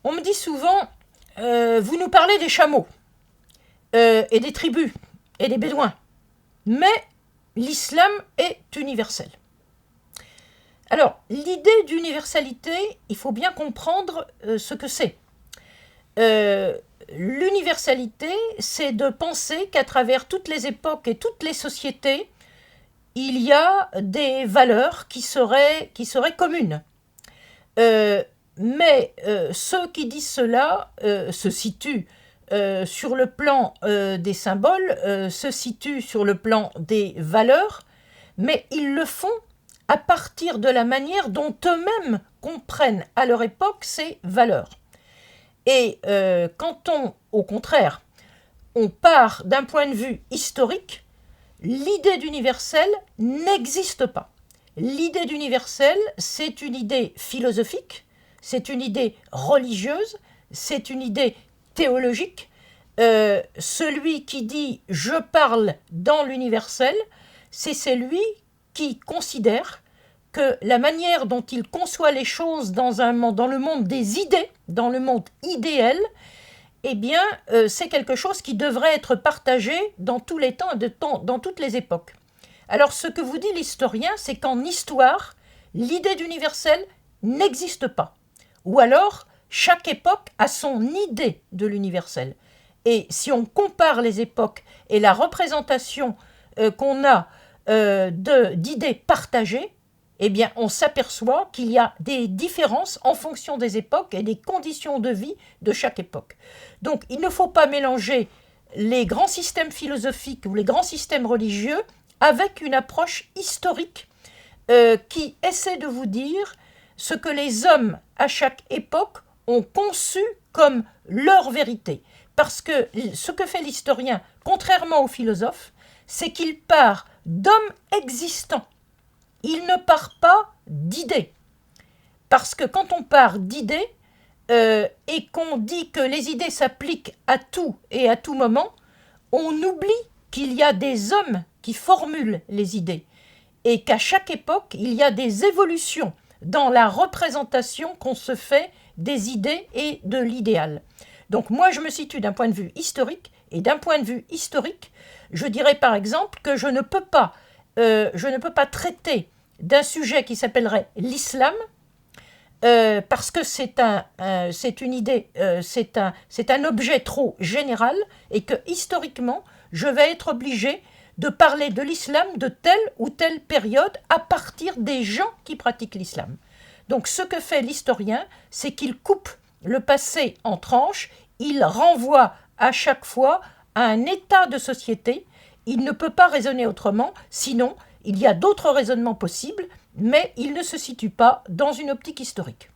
On me dit souvent, vous nous parlez des chameaux, et des tribus, et des bédouins, mais l'islam est universel. Alors, l'idée d'universalité, il faut bien comprendre ce que c'est. L'universalité, c'est de penser qu'à travers toutes les époques et toutes les sociétés, il y a des valeurs qui seraient communes. Mais ceux qui disent cela se situent sur le plan des symboles, se situent sur le plan des valeurs, mais ils le font à partir de la manière dont eux-mêmes comprennent à leur époque ces valeurs. Et quand au contraire, on part d'un point de vue historique, l'idée d'universel n'existe pas. L'idée d'universel, c'est une idée philosophique, c'est une idée religieuse, c'est une idée théologique. Celui qui dit « je parle dans l'universel », c'est celui qui considère que la manière dont il conçoit les choses dans le monde des idées, dans le monde idéal, eh bien, c'est quelque chose qui devrait être partagé dans tous les temps et dans toutes les époques. Alors, ce que vous dit l'historien, c'est qu'en histoire, l'idée d'universel n'existe pas. Ou alors, chaque époque a son idée de l'universel. Et si on compare les époques et la représentation qu'on a d'idées partagées, eh bien, on s'aperçoit qu'il y a des différences en fonction des époques et des conditions de vie de chaque époque. Donc, il ne faut pas mélanger les grands systèmes philosophiques ou les grands systèmes religieux avec une approche historique qui essaie de vous dire ce que les hommes à chaque époque ont conçu comme leur vérité. Parce que ce que fait l'historien, contrairement aux philosophes, c'est qu'il part d'hommes existants. Il ne part pas d'idées. Parce que quand on part d'idées et qu'on dit que les idées s'appliquent à tout et à tout moment, on oublie qu'il y a des hommes qui formulent les idées et qu'à chaque époque, il y a des évolutions dans la représentation qu'on se fait des idées et de l'idéal. Donc moi, je me situe d'un point de vue historique, et d'un point de vue historique, je dirais par exemple que je ne peux pas traiter d'un sujet qui s'appellerait l'islam, parce que c'est une idée, c'est un objet trop général, et que historiquement, je vais être obligé de parler de l'islam de telle ou telle période à partir des gens qui pratiquent l'islam. Donc ce que fait l'historien, c'est qu'il coupe le passé en tranches, il renvoie à chaque fois à un état de société. Il ne peut pas raisonner autrement, sinon il y a d'autres raisonnements possibles, mais il ne se situe pas dans une optique historique.